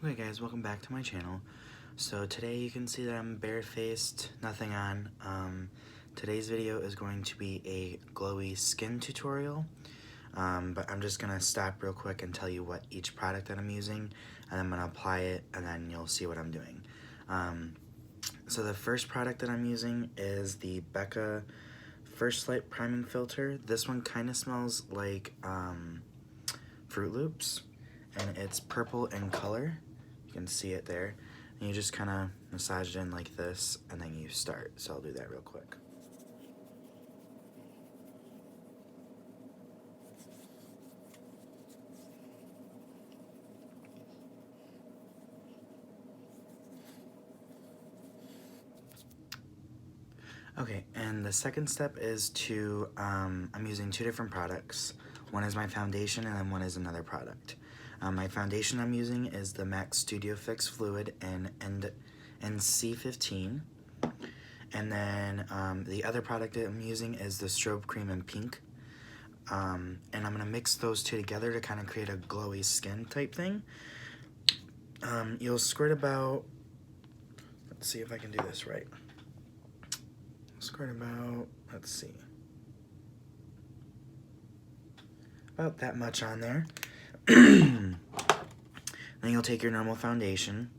Okay guys, welcome back to my channel. So today you can see that I'm barefaced, nothing on. Today's video is going to be a glowy skin tutorial, but I'm just gonna stop real quick and tell you what each product that I'm using, and I'm gonna apply it, and then you'll see what I'm doing. So the first product that I'm using is the Becca First Light Priming Filter. This one kind of smells like Fruit Loops, and it's purple in color. You can see it there. And you just kind of massage it in like this, and then you start. So I'll do that real quick. Okay, and the second step is to, I'm using two different products. One is my foundation, and then one is another product. My foundation I'm using is the MAC Studio Fix Fluid in NC15. And then the other product that I'm using is the Strobe Cream in Pink. And I'm going to mix those two together to kind of create a glowy skin type thing. You'll squirt about, let's see if I can do this right. Squirt about, let's see, about that much on there. Then you'll take your normal foundation.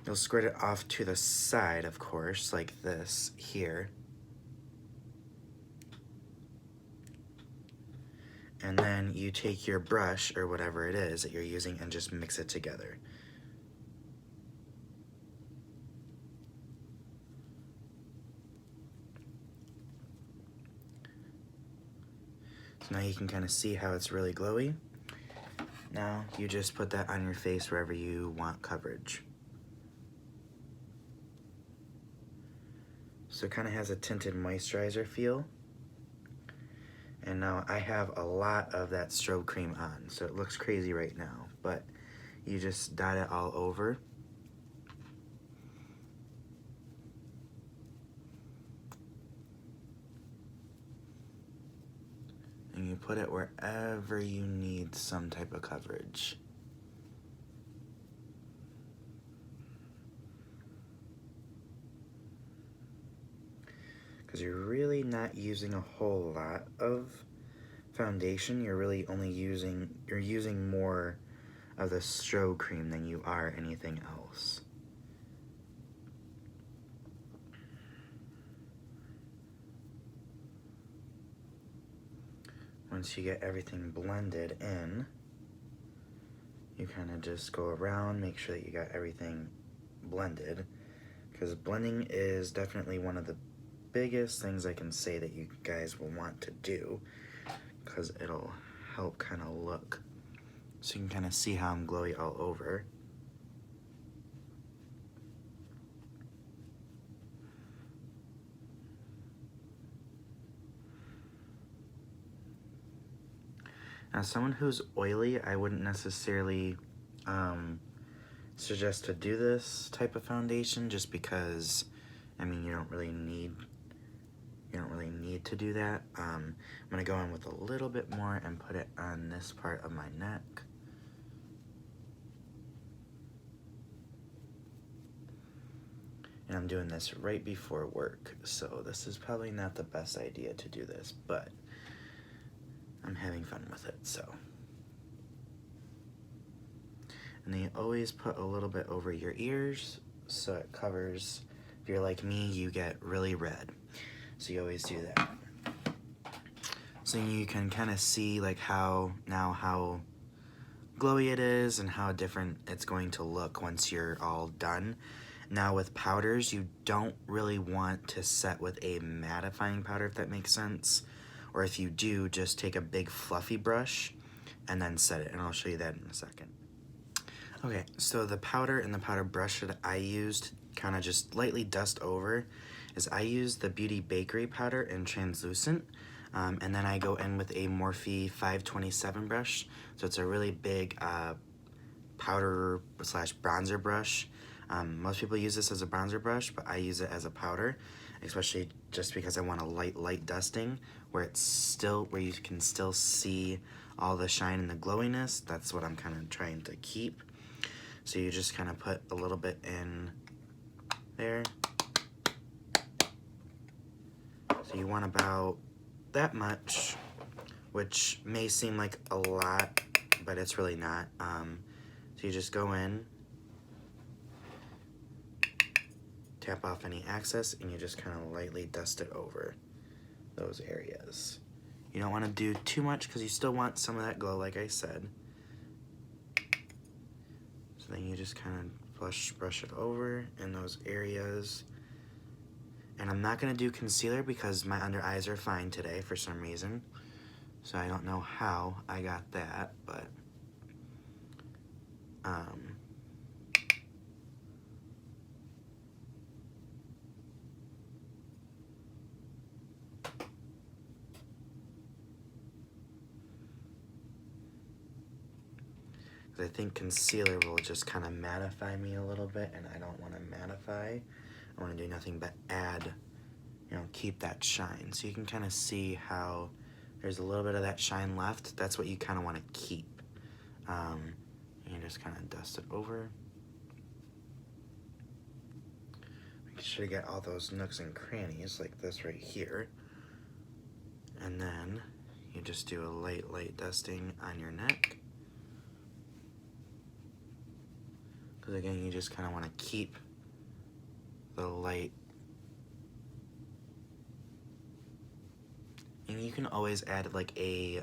You'll squirt it off to the side, of course, like this here. And then you take your brush, or whatever it is that you're using, and just mix it together. So now you can kind of see how it's really glowy. Now you just put that on your face wherever you want coverage. So it kind of has a tinted moisturizer feel. And now I have a lot of that strobe cream on, so it looks crazy right now, but you just dot it all over. And you put it wherever you need some type of coverage. Because you're really not using a whole lot of foundation. You're really only using more of the strobe cream than you are anything else. Once you get everything blended in, you kind of just go around, make sure that you got everything blended, because blending is definitely one of the biggest things I can say that you guys will want to do, because it'll help kind of look. So you can kind of see how I'm glowy all over. Now, someone who's oily, I wouldn't necessarily suggest to do this type of foundation, just because, I mean, you don't really need to do that. I'm gonna go in with a little bit more and put it on this part of my neck. And I'm doing this right before work, so this is probably not the best idea to do this, but I'm having fun with it, so. And then you always put a little bit over your ears so it covers. If you're like me, you get really red, so you always do that. So you can kind of see like how glowy it is and how different it's going to look once you're all done. Now with powders, you don't really want to set with a mattifying powder, if that makes sense. Or if you do, just take a big fluffy brush and then set it, and I'll show you that in a second. Okay, so the powder and the powder brush that I used, kind of just lightly dust over, is I use the Beauty Bakery powder in translucent, and then I go in with a Morphe 527 brush. So it's a really big powder slash bronzer brush. Most people use this as a bronzer brush, but I use it as a powder, especially just because I want a light dusting where you can still see all the shine and the glowiness. That's what I'm kind of trying to keep. So you just kind of put a little bit in there. So you want about that much, which may seem like a lot, but it's really not. So you just go in, tap off any excess, and you just kind of lightly dust it over those areas. You don't want to do too much because you still want some of that glow, like I said. So then you just kind of brush it over in those areas. And I'm not going to do concealer because my under eyes are fine today for some reason. So I don't know how I got that, but I think concealer will just kind of mattify me a little bit, and I don't want to mattify. I want to do nothing but add, keep that shine. So you can kind of see how there's a little bit of that shine left. That's what you kind of want to keep. You just kind of dust it over. Make sure to get all those nooks and crannies like this right here. And then you just do a light dusting on your neck. Because again, you just kind of want to keep the light. And you can always add like a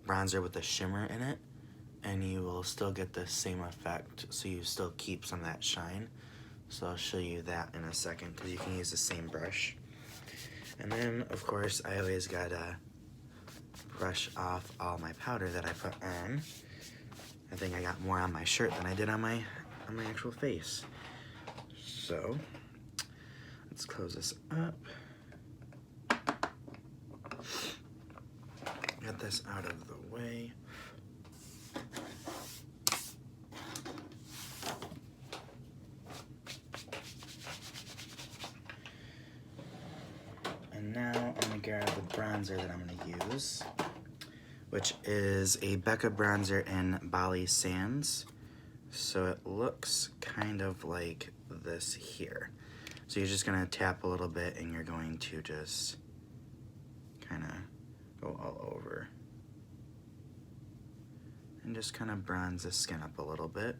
bronzer with a shimmer in it, and you will still get the same effect, so you still keep some of that shine. So I'll show you that in a second, because you can use the same brush. And then, of course, I always gotta brush off all my powder that I put on. I think I got more on my shirt than I did on my actual face. So let's close this up. Get this out of the way. And now I'm gonna grab the bronzer that I'm gonna use, which is a Becca bronzer in Bali Sands. So it looks kind of like this here. So you're just gonna tap a little bit, and you're going to just kind of go all over and just kind of bronze the skin up a little bit.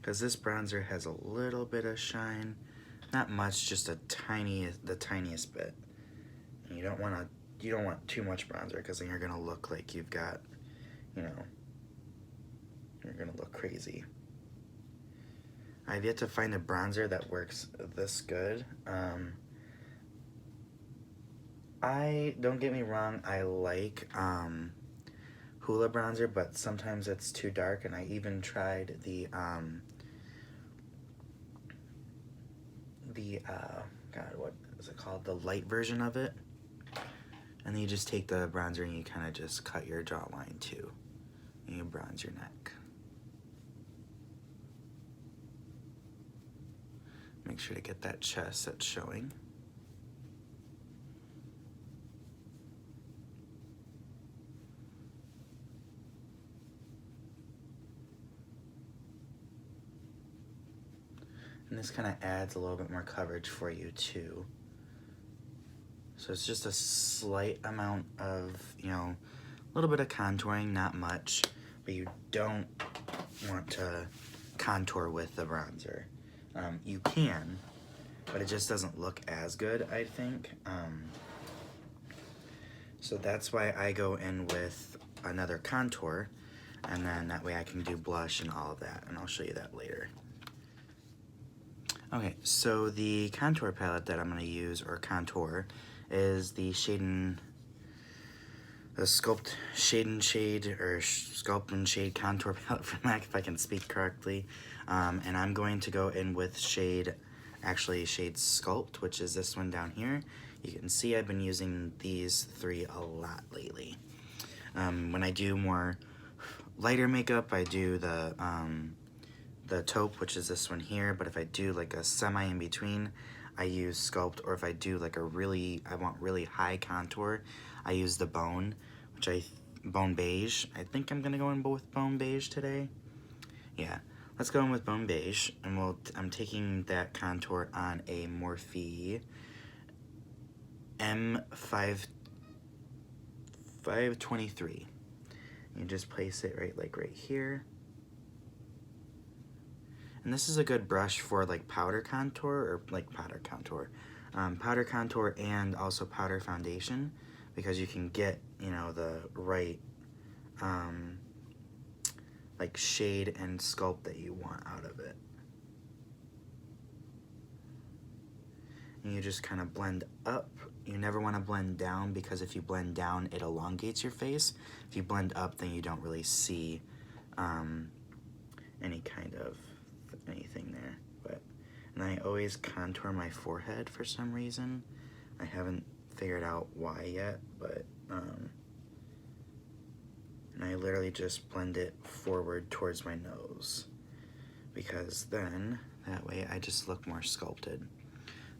Because this bronzer has a little bit of shine, not much, just the tiniest bit. And you don't want too much bronzer, because then you're gonna look like you've got, you're gonna look crazy. I've yet to find a bronzer that works this good. Don't get me wrong, I like Hoola bronzer, but sometimes it's too dark, and I even tried the God, what is it called? The light version of it. And then you just take the bronzer and you kind of just cut your jawline too. And you bronze your neck. Make sure to get that chest that's showing. And this kind of adds a little bit more coverage for you too. So it's just a slight amount of, a little bit of contouring, not much, but you don't want to contour with the bronzer. You can, but it just doesn't look as good, I think. So that's why I go in with another contour, and then that way I can do blush and all of that, and I'll show you that later. Okay, so the contour palette that I'm going to use, or contour, is the Sculpt Shade and Shade contour palette from MAC, if I can speak correctly. And I'm going to go in with shade Sculpt, which is this one down here. You can see I've been using these three a lot lately. When I do more lighter makeup, I do the taupe, which is this one here, but if I do like a semi in between, I use Sculpt, or if I do like I want really high contour, I use the Bone, which I bone beige. I think I'm gonna go in with bone beige today. Yeah, let's go in with bone beige, and I'm taking that contour on a Morphe M523. You just place it right here. And this is a good brush for like powder contour powder contour and also powder foundation, because you can get, you know, the right like shade and sculpt that you want out of it. And you just kind of blend up. You never want to blend down, because if you blend down, it elongates your face. If you blend up, then you don't really see any kind of anything there. And I always contour my forehead for some reason. I haven't figured out why yet, but and I literally just blend it forward towards my nose, because then that way I just look more sculpted.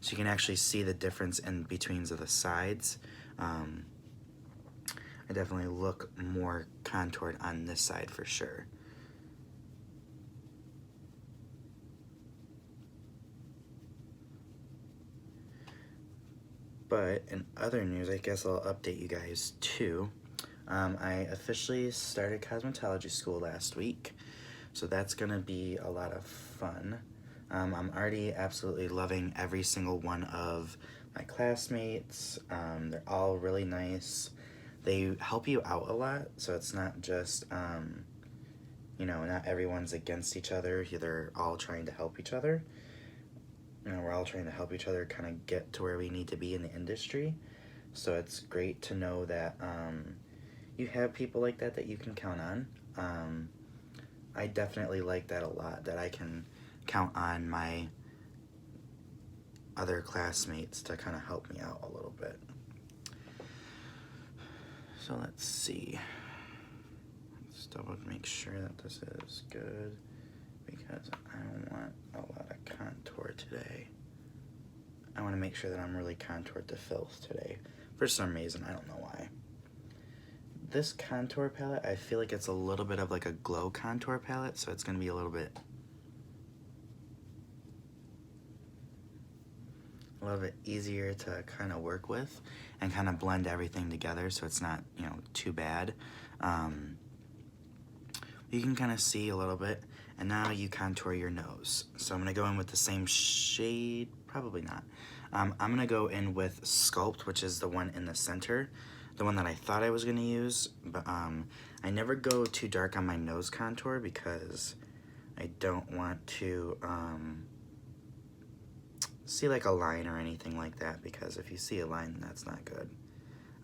So you can actually see the difference in between the sides. I definitely look more contoured on this side for sure. But in other news, I guess I'll update you guys too. I officially started cosmetology school last week, so that's gonna be a lot of fun. I'm already absolutely loving every single one of my classmates. They're all really nice. They help you out a lot, so it's not just, you know, not everyone's against each other. They're all trying to help each other. You know, we're all trying to help each other kind of get to where we need to be in the industry. So it's great to know that you have people like that you can count on. I definitely like that a lot, that I can count on my other classmates to kind of help me out a little bit. So let's see. Let's double make sure that this is good, because I don't want a lot of contour today. I want to make sure that I'm really contoured to filth today. For some reason, I don't know why. This contour palette, I feel like it's a little bit of like a glow contour palette, so it's going to be a little bit easier to kind of work with and kind of blend everything together, so it's not, you know, too bad. You can kind of see a little bit, and now you contour your nose. So I'm going to go in with the same shade, probably not. I'm going to go in with Sculpt, which is the one in the center, the one that I thought I was going to use, but I never go too dark on my nose contour, because I don't want to see like a line or anything like that, because if you see a line, that's not good.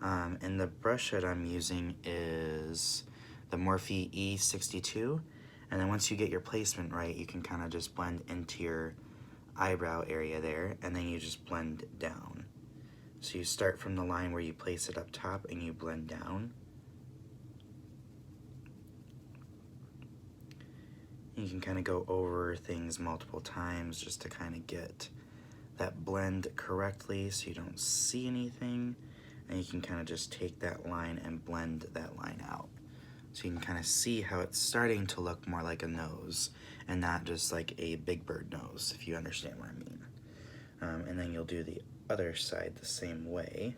And the brush that I'm using is the Morphe E62, and then once you get your placement right, you can kind of just blend into your eyebrow area there, and then you just blend down. So you start from the line where you place it up top and you blend down. You can kind of go over things multiple times just to kind of get that blend correctly so you don't see anything, and you can kind of just take that line and blend that line out. So you can kind of see how it's starting to look more like a nose and not just like a Big Bird nose, if you understand what I mean. And then you'll do the other side the same way.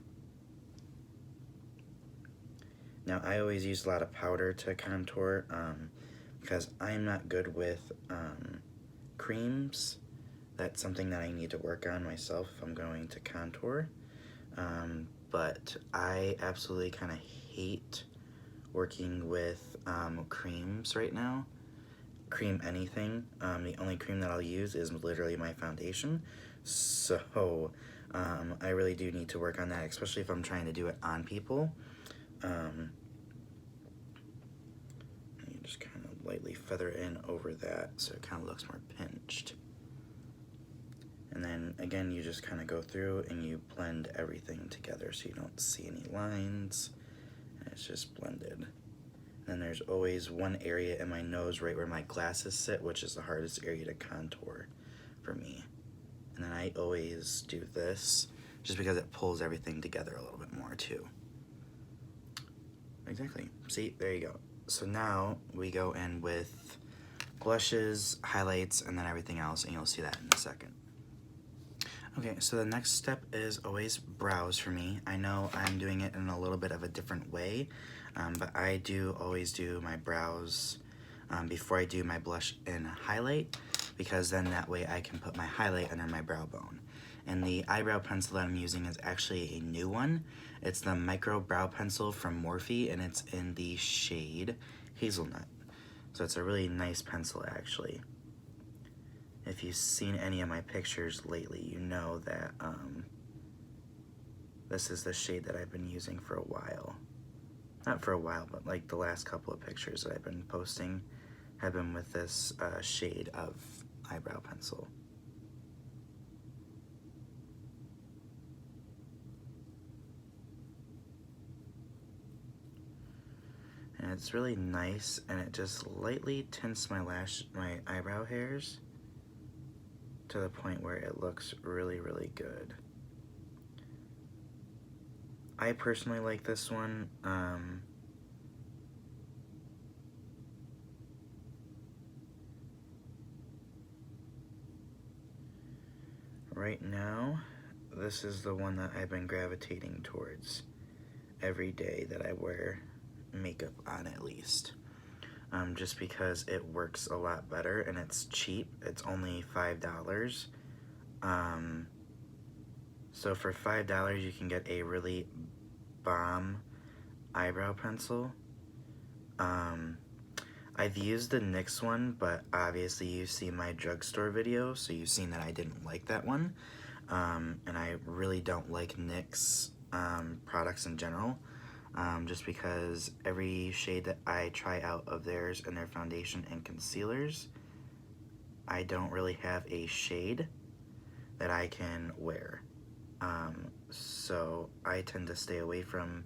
Now, I always use a lot of powder to contour because I'm not good with creams. That's something that I need to work on myself if I'm going to contour. But I absolutely kind of hate working with creams right now. Cream anything. The only cream that I'll use is literally my foundation. So I really do need to work on that, especially if I'm trying to do it on people. You just kind of lightly feather in over that so it kind of looks more pinched. And then again, you just kind of go through and you blend everything together so you don't see any lines, and it's just blended. And then there's always one area in my nose right where my glasses sit, which is the hardest area to contour for me. And then I always do this just because it pulls everything together a little bit more too. exactly. See, there you go. So now we go in with blushes, highlights, and then everything else, and you'll see that in a second. Okay, so the next step is always brows for me. I know I'm doing it in a little bit of a different way, but I do always do my brows before I do my blush and highlight, because then that way I can put my highlight under my brow bone. And the eyebrow pencil that I'm using is actually a new one. It's the Micro Brow Pencil from Morphe, and it's in the shade Hazelnut. So it's a really nice pencil, actually. If you've seen any of my pictures lately, you know that this is the shade that I've been using for a while. Not for a while, but like the last couple of pictures that I've been posting have been with this shade of eyebrow pencil. And it's really nice, and it just lightly tints my eyebrow hairs to the point where it looks really, really good. I personally like this one. Right now, this is the one that I've been gravitating towards every day that I wear makeup on, at least. Just because it works a lot better and it's cheap. It's only $5. So for $5 you can get a really bomb eyebrow pencil. I've used the NYX one, but obviously you've seen my drugstore video, so you've seen that I didn't like that one. And I really don't like NYX products in general. Just because every shade that I try out of theirs and their foundation and concealers, I don't really have a shade that I can wear. So I tend to stay away from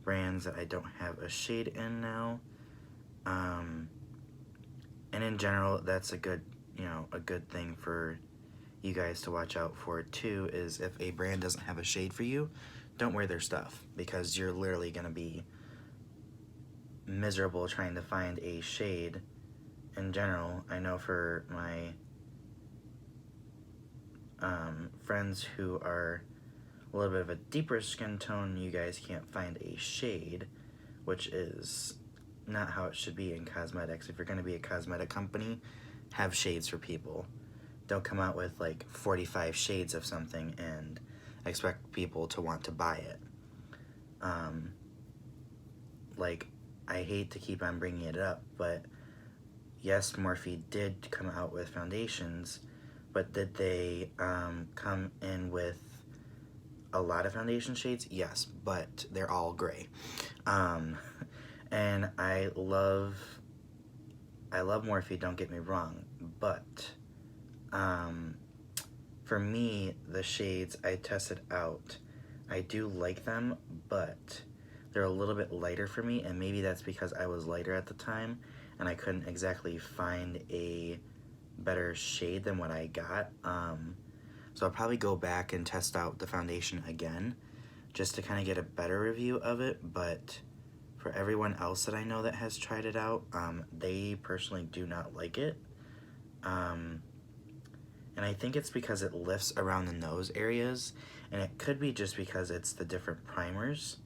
brands that I don't have a shade in now. And in general, that's a good thing for you guys to watch out for too, is if a brand doesn't have a shade for you, don't wear their stuff, because you're literally going to be miserable trying to find a shade in general. I know for my friends who are a little bit of a deeper skin tone, you guys can't find a shade, which is not how it should be in cosmetics. If you're going to be a cosmetic company, have shades for people. Don't come out with like 45 shades of something and expect people to want to buy it. Like, I hate to keep on bringing it up, but yes, Morphe did come out with foundations, but did they come in with a lot of foundation shades? Yes, but they're all gray. And I love Morphe, don't get me wrong, but for me, the shades I tested out, I do like them, but they're a little bit lighter for me, and maybe that's because I was lighter at the time and I couldn't exactly find a better shade than what I got. So I'll probably go back and test out the foundation again just to kind of get a better review of it, but for everyone else that I know that has tried it out, they personally do not like it. And I think it's because it lifts around the nose areas, and it could be just because it's the different primers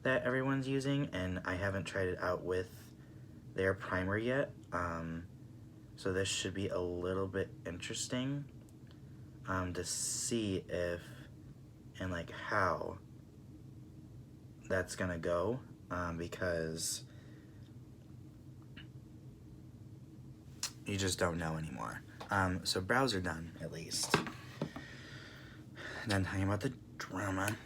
that everyone's using, and I haven't tried it out with their primer yet. So this should be a little bit interesting to see if and like how that's gonna go, because you just don't know anymore. So brows are done, at least. Then talking about the drama.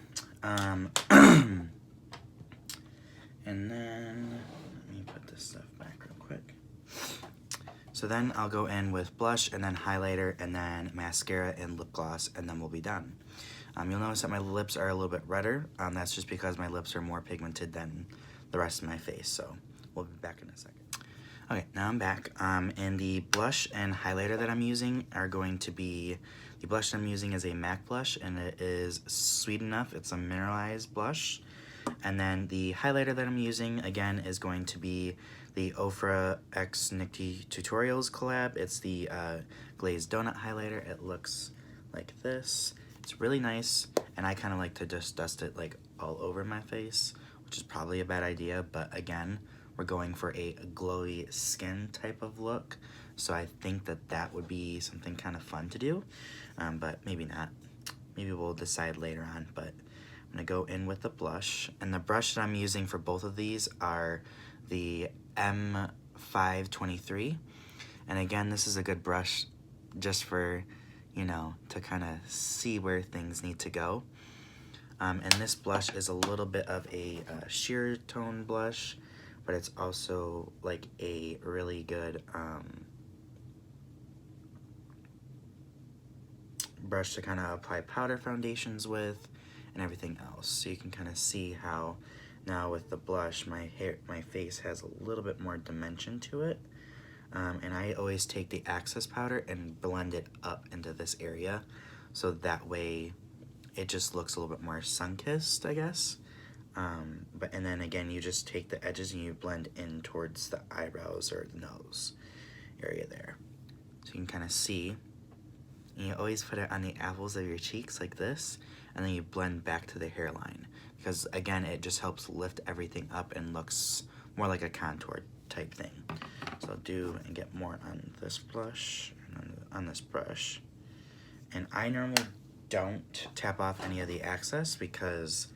And then, let me put this stuff back real quick. So then I'll go in with blush, and then highlighter, and then mascara and lip gloss, and then we'll be done. You'll notice that my lips are a little bit redder. That's just because my lips are more pigmented than the rest of my face, so we'll be back in a second. Okay, now I'm back, and the blush and highlighter that I'm using are going to be, the blush I'm using is a MAC blush, and it is Sweet Enough. It's a mineralized blush. And then the highlighter that I'm using, again, is going to be the Ofra X Nifty Tutorials collab. It's the glazed donut highlighter. It looks like this. It's really nice, and I kind of like to just dust it like all over my face, which is probably a bad idea, but again, we're going for a glowy skin type of look, so I think that that would be something kind of fun to do, but maybe not. Maybe we'll decide later on, but I'm gonna go in with the blush, and the brush that I'm using for both of these are the M523, and again, this is a good brush just for, you know, to kind of see where things need to go. And this blush is a little bit of a sheer tone blush, but it's also like a really good brush to kind of apply powder foundations with and everything else. So you can kind of see how now with the blush, my face has a little bit more dimension to it. And I always take the access powder and blend it up into this area, so that way it just looks a little bit more sun-kissed, I guess. And then again, you just take the edges and you blend in towards the eyebrows or the nose area there. So you can kind of see. And you always put it on the apples of your cheeks like this, and then you blend back to the hairline. Because again, it just helps lift everything up and looks more like a contour type thing. So I'll do and get more on this blush and on this brush. And I normally don't tap off any of the excess because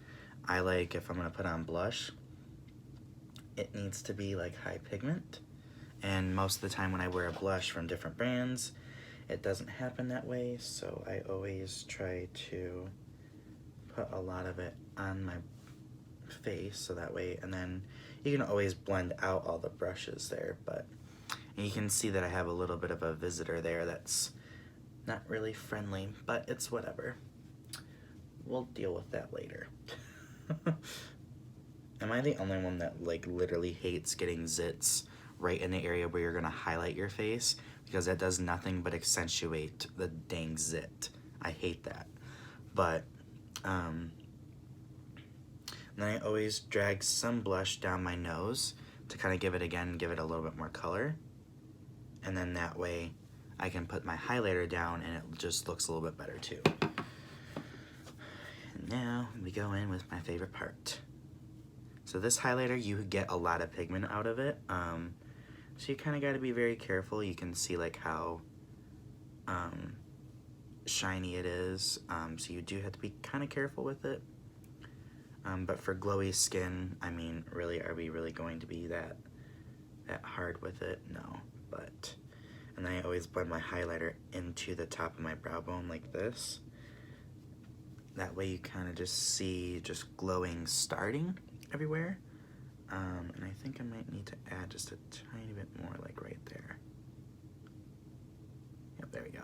I like, if I'm gonna put on blush, it needs to be like high pigment. And most of the time when I wear a blush from different brands, it doesn't happen that way, so I always try to put a lot of it on my face, so that way, and then you can always blend out all the brushes there, but you can see that I have a little bit of a visitor there that's not really friendly, but it's whatever. We'll deal with that later. Am I the only one that like literally hates getting zits right in the area where you're gonna highlight your face? Because that does nothing but accentuate the dang zit. I hate that. But then I always drag some blush down my nose to kind of give it a little bit more color. And then that way I can put my highlighter down and it just looks a little bit better too. And now we go in with my favorite part. So this highlighter, you get a lot of pigment out of it. So you kind of got to be very careful. You can see like how shiny it is. So you do have to be kind of careful with it. But for glowy skin, I mean, really, are we really going to be that hard with it? No. But, and then I always blend my highlighter into the top of my brow bone like this. That way you kind of just see just glowing starting everywhere. And I think I might need to add just a tiny bit more, like right there. Yep, there we go.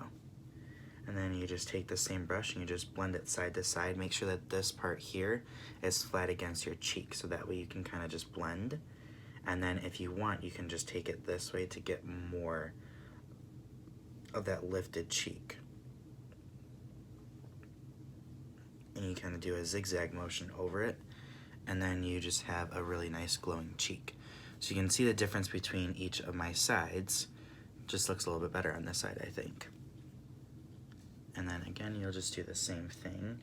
And then you just take the same brush and you just blend it side to side. Make sure that this part here is flat against your cheek, so that way you can kind of just blend. And then if you want, you can just take it this way to get more of that lifted cheek. And you kind of do a zigzag motion over it, and then you just have a really nice glowing cheek. So you can see the difference between each of my sides. Just looks a little bit better on this side, I think. And then again, you'll just do the same thing.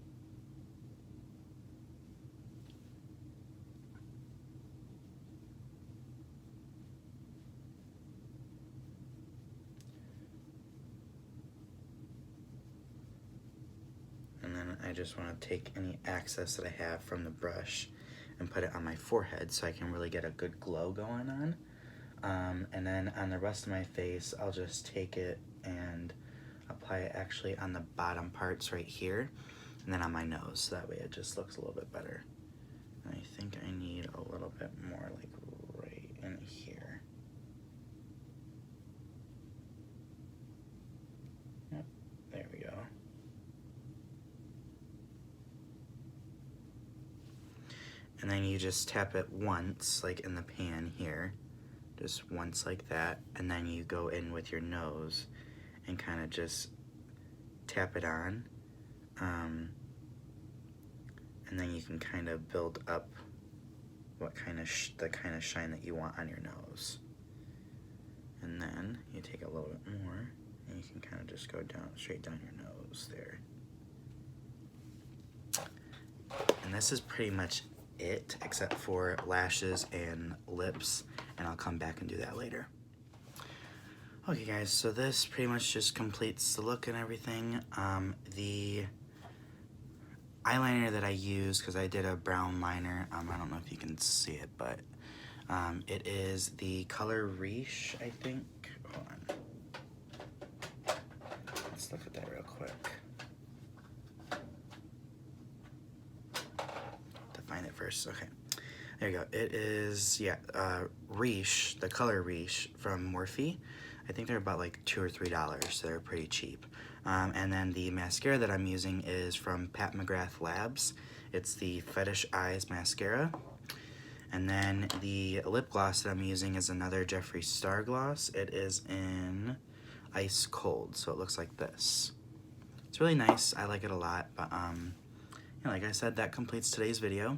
And then I just want to take any excess that I have from the brush and put it on my forehead so I can really get a good glow going on. And then on the rest of my face, I'll just take it and apply it actually on the bottom parts right here, and then on my nose, so that way it just looks a little bit better. And I think I need a little bit more like right in here. Yep, there we go. And then you just tap it once, like in the pan here, just once like that, and then you go in with your nose and kind of just tap it on, and then you can kind of build up what kind of the kind of shine that you want on your nose. And then you take a little bit more, and you can kind of just go down, straight down your nose there. And this is pretty much it, except for lashes and lips, and I'll come back and do that later. Okay guys, so this pretty much just completes the look and everything. The eyeliner that I use, because I did a brown liner, I don't know if you can see it, but it is the color Riche, I think. Hold on. Let's look at that real quick. To find it first, okay. There you go. It is, yeah, Riche, the color Riche from Morphe. I think they're about like $2 or $3, so they're pretty cheap. And then the mascara that I'm using is from Pat McGrath Labs. It's the Fetish Eyes Mascara. And then the lip gloss that I'm using is another Jeffree Star gloss. It is in Ice Cold, so it looks like this. It's really nice. I like it a lot, but yeah, like I said, that completes today's video.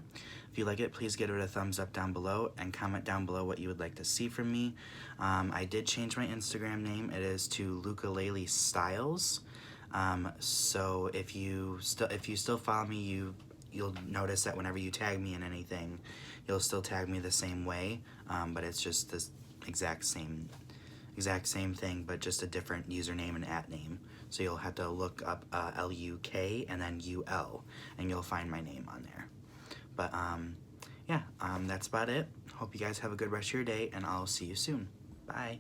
If you like it, please give it a thumbs up down below and comment down below what you would like to see from me. I did change my Instagram name. It is to Lukalele Styles. So if you still follow me, you'll notice that whenever you tag me in anything, you'll still tag me the same way. But it's just this exact same thing, but just a different username and @name. So you'll have to look up LUK and then UL, and you'll find my name on there. But yeah, that's about it. Hope you guys have a good rest of your day, and I'll see you soon. Bye.